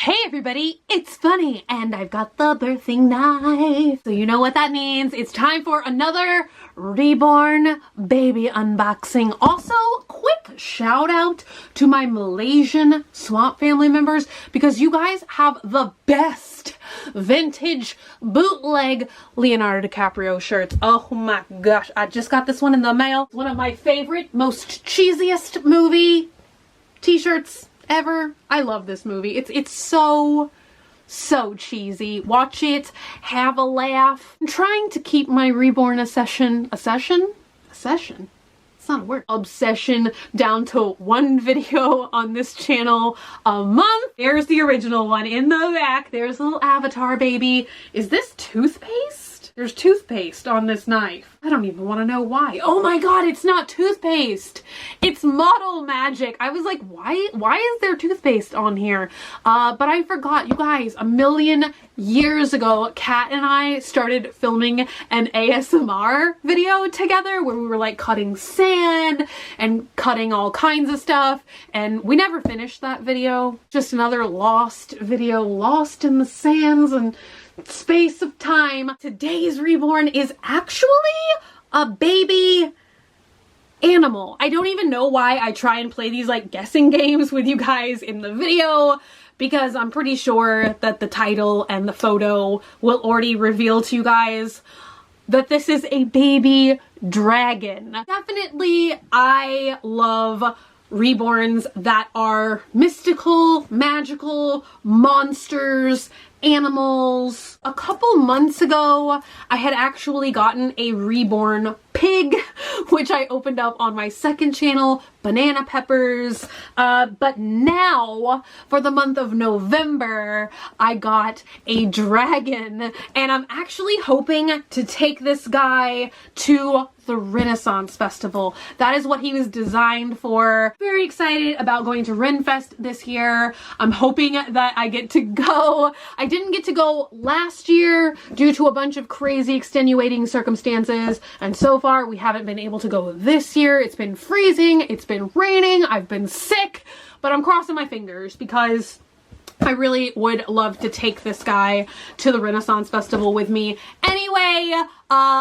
Hey everybody, it's Funny, and I've got the birthing knife. So you know what that means. It's time for another reborn baby unboxing. Also, quick shout out to my Malaysian swamp family members because you guys have the best vintage bootleg Leonardo DiCaprio shirts. Oh my gosh, I just got this one in the mail. One of my favorite, most cheesiest movie t-shirts ever. I love this movie. It's so cheesy. Watch it, have a laugh. I'm trying to keep my reborn obsession it's not a word, obsession down to one video on this channel a month. There's the original one in the back. There's a little avatar baby. Is this toothpaste? There's toothpaste on this knife. I don't even want to know why. Oh my god, it's not toothpaste. It's model magic. I was like, why is there toothpaste on here? But I forgot, you guys, a million years ago, Kat and I started filming an ASMR video together where we were like cutting sand and cutting all kinds of stuff, and we never finished that video. Just another lost video, lost in the sands and space of time. Today's reborn is actually a baby animal. I don't even know why I try and play these like guessing games with you guys in the video, because I'm pretty sure that the title and the photo will already reveal to you guys that this is a baby dragon. Definitely, I love reborns that are mystical, magical, monsters, animals. A couple months ago, I had actually gotten a reborn pig, which I opened up on my second channel, Banana Peppers. But now, for the month of November, I got a dragon, and I'm actually hoping to take this guy to the Renaissance Festival. That is what he was designed for. Very excited about going to Renfest this year. I'm hoping that I get to go. I didn't get to go last year due to a bunch of crazy extenuating circumstances, and so far we haven't been able to go this year. It's been freezing, it's been raining, I've been sick, but I'm crossing my fingers because I really would love to take this guy to the Renaissance Festival with me. Anyway,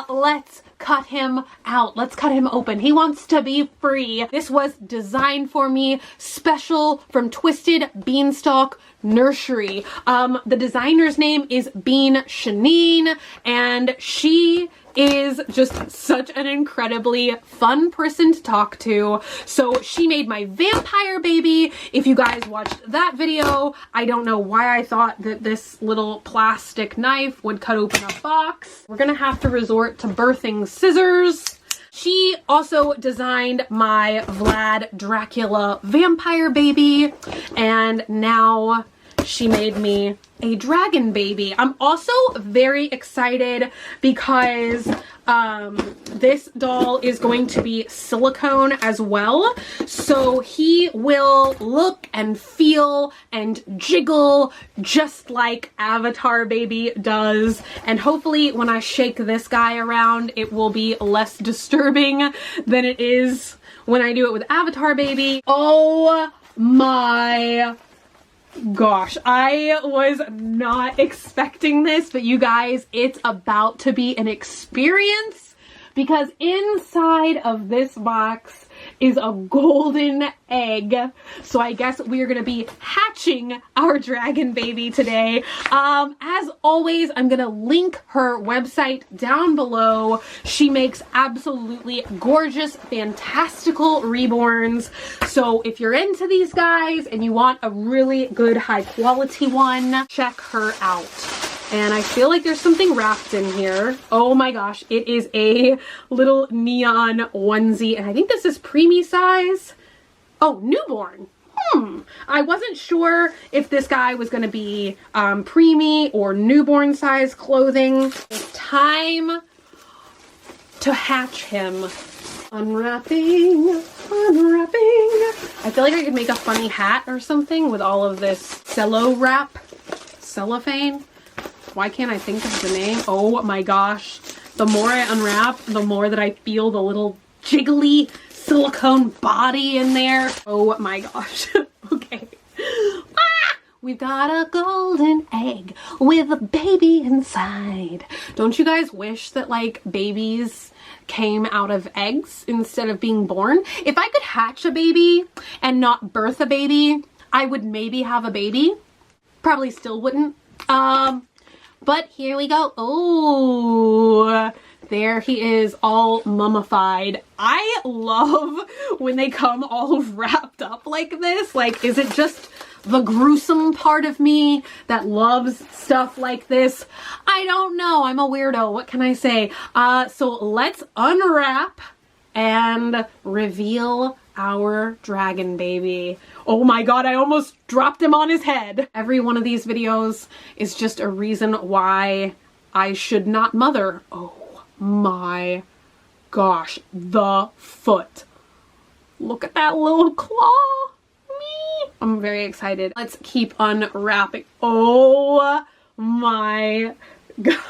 let's cut him out. Let's cut him open. He wants to be free. This was designed for me, special from Twisted Beanstalk Nursery. The designer's name is Bean Shanine, and she is just such an incredibly fun person to talk to. So she made my vampire baby. If you guys watched that video, I don't know why I thought that this little plastic knife would cut open a box. We're gonna have to resort to birthing scissors. She also designed my Vlad Dracula vampire baby, and now she made me a dragon baby. I'm also very excited because this doll is going to be silicone as well, so he will look and feel and jiggle just like Avatar baby does, and hopefully when I shake this guy around it will be less disturbing than it is when I do it with Avatar baby. Oh my gosh, I was not expecting this, but you guys, it's about to be an experience because inside of this box is a golden egg. So I guess we are gonna be hatching our dragon baby today. As always, I'm gonna link her website down below. She makes absolutely gorgeous, fantastical reborns. So if you're into these guys and you want a really good high quality one, check her out. And I feel like there's something wrapped in here. Oh my gosh, it is a little neon onesie, and I think this is preemie size. Oh, newborn. I wasn't sure if this guy was gonna be preemie or newborn size clothing. It's time to hatch him. Unwrapping, unwrapping. I feel like I could make a funny hat or something with all of this cellophane. Why can't I think of the name? Oh my gosh. The more I unwrap, the more that I feel the little jiggly silicone body in there. Oh my gosh. Okay. We've got a golden egg with a baby inside. Don't you guys wish that like babies came out of eggs instead of being born? If I could hatch a baby and not birth a baby, I would maybe have a baby. Probably still wouldn't. But here we go. Oh, there he is, all mummified. I love when they come all wrapped up like this. Like, is it just the gruesome part of me that loves stuff like this? I don't know. I'm a weirdo. What can I say? So let's unwrap and reveal our dragon baby. Oh my god, I almost dropped him on his head. Every one of these videos is just a reason why I should not mother. Oh my gosh, the foot. Look at that little claw. Me. I'm very excited. Let's keep unwrapping. Oh my gosh.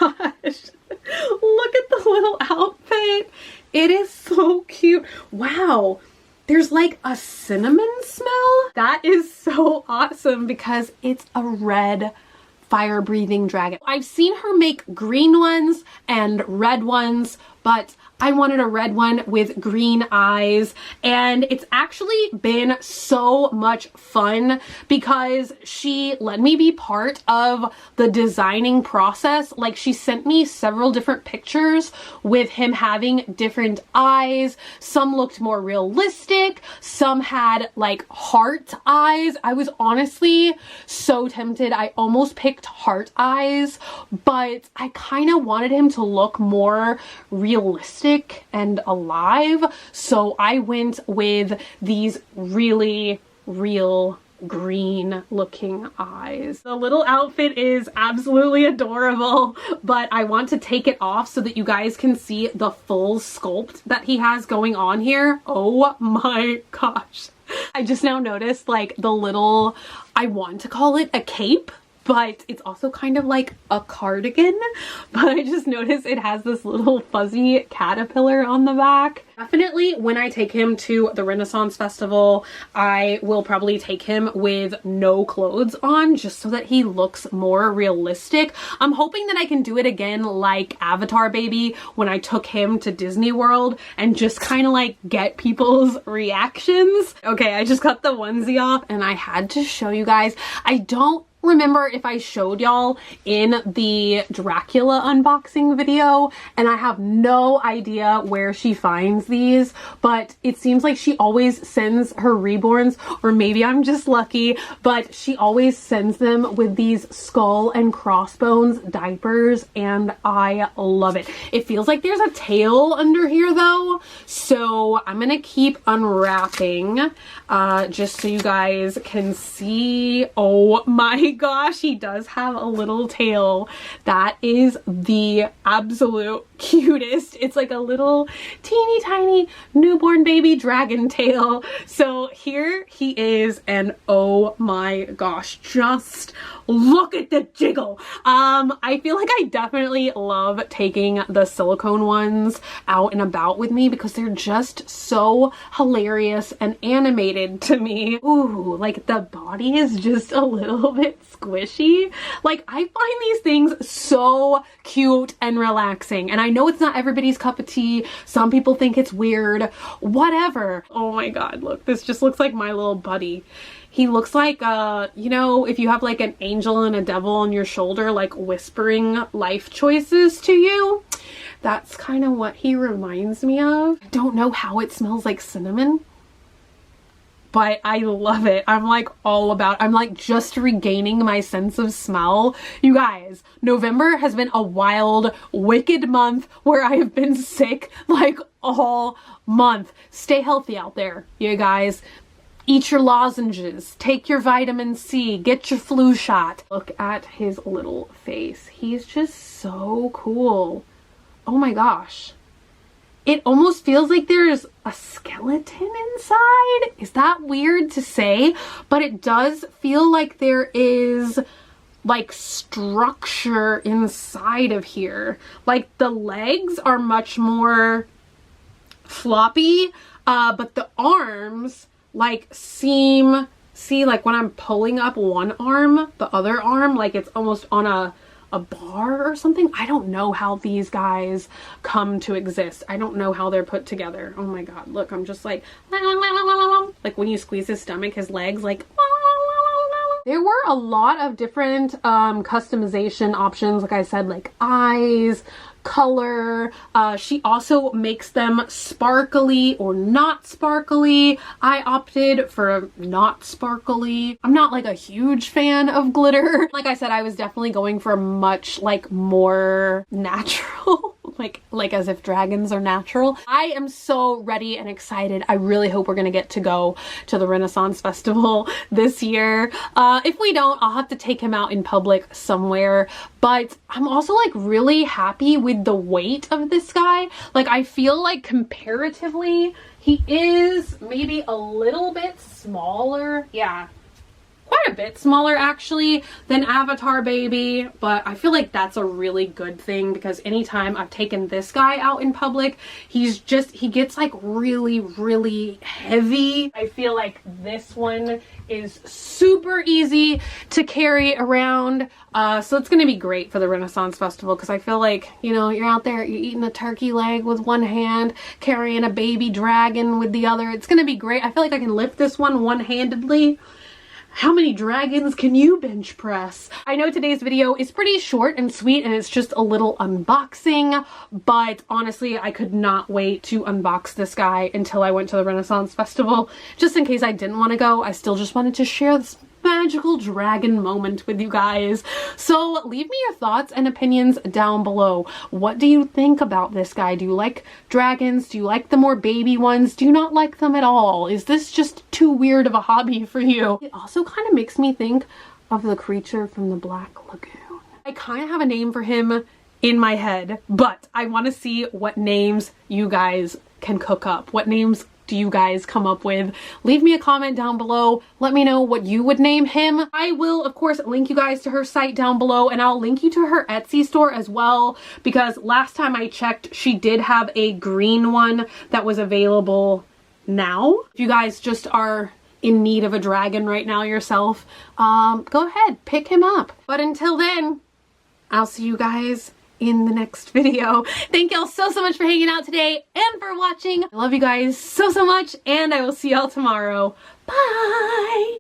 Look at the little outfit. It is so cute. Wow. There's like a cinnamon smell. That is so awesome because it's a red fire-breathing dragon. I've seen her make green ones and red ones, but I wanted a red one with green eyes, and it's actually been so much fun because she let me be part of the designing process. Like, she sent me several different pictures with him having different eyes. Some looked more realistic, some had like heart eyes. I was honestly so tempted. I almost picked heart eyes, but I kind of wanted him to look more realistic and alive, so I went with these really real green looking eyes. The little outfit is absolutely adorable, but I want to take it off so that you guys can see the full sculpt that he has going on here. Oh my gosh. I just now noticed like the little, I want to call it a cape, but it's also kind of like a cardigan. But I just noticed it has this little fuzzy caterpillar on the back. Definitely when I take him to the Renaissance Festival, I will probably take him with no clothes on just so that he looks more realistic. I'm hoping that I can do it again like Avatar Baby when I took him to Disney World and just kind of like get people's reactions. Okay, I just got the onesie off and I had to show you guys. I don't remember if I showed y'all in the Dracula unboxing video, and I have no idea where she finds these, but it seems like she always sends her reborns, or maybe I'm just lucky, but she always sends them with these skull and crossbones diapers, and I love it. It feels like there's a tail under here though, so I'm gonna keep unwrapping just so you guys can see. Oh my gosh, he does have a little tail. That is the absolute cutest. It's like a little teeny tiny newborn baby dragon tail. So here he is, and oh my gosh, just look at the jiggle. I feel like I definitely love taking the silicone ones out and about with me because they're just so hilarious and animated to me. Ooh, like the body is just a little bit squishy. Like, I find these things so cute and relaxing, and I know it's not everybody's cup of tea. Some people think it's weird, whatever. Oh my god, look, this just looks like my little buddy. He looks like, you know, if you have like an angel and a devil on your shoulder, like whispering life choices to you. That's kind of what he reminds me of. I don't know how it smells like cinnamon, but I love it. I'm like all about, I'm like just regaining my sense of smell. You guys, November has been a wild, wicked month where I have been sick like all month. Stay healthy out there, you guys. Eat your lozenges, take your vitamin C, get your flu shot. Look at his little face. He's just so cool. Oh my gosh. It almost feels like there's a skeleton inside. Is that weird to say? But it does feel like there is like structure inside of here. Like the legs are much more floppy, but the arms like seem see, like when I'm pulling up one arm, the other arm, like it's almost on a bar or something. I don't know how these guys come to exist. I don't know how they're put together. Oh my god, look, I'm just like when you squeeze his stomach, his legs like. There were a lot of different customization options, like I said, like eyes, color. She also makes them sparkly or not sparkly. I opted for not sparkly. I'm not like a huge fan of glitter. Like I said, I was definitely going for much like more natural. like as if dragons are natural. I am so ready and excited. I really hope we're gonna get to go to the Renaissance Festival this year. If we don't, I'll have to take him out in public somewhere. But I'm also like really happy with the weight of this guy. Like I feel like comparatively he is maybe a little bit smaller. Yeah, quite a bit smaller actually than Avatar Baby, but I feel like that's a really good thing because anytime I've taken this guy out in public, he gets like really heavy. I feel like this one is super easy to carry around, so it's gonna be great for the Renaissance Festival because I feel like, you know, you're out there, you're eating a turkey leg with one hand, carrying a baby dragon with the other. It's gonna be great. I feel like I can lift this one one-handedly. How many dragons can you bench press? I know today's video is pretty short and sweet and it's just a little unboxing, but honestly, I could not wait to unbox this guy until I went to the Renaissance Festival. Just in case I didn't want to go, I still just wanted to share this magical dragon moment with you guys. So leave me your thoughts and opinions down below. What do you think about this guy? Do you like dragons? Do you like the more baby ones? Do you not like them at all? Is this just too weird of a hobby for you? It also kind of makes me think of the creature from the Black Lagoon. I kind of have a name for him in my head, but I want to see what names you guys can cook up. What names do you guys come up with? Leave me a comment down below. Let me know what you would name him. I will, of course, link you guys to her site down below, and I'll link you to her Etsy store as well, because last time I checked, she did have a green one that was available now. If you guys just are in need of a dragon right now yourself, go ahead, pick him up. But until then, I'll see you guys in the next video. Thank y'all so much for hanging out today and for watching. I love you guys so much, and I will see y'all tomorrow. Bye!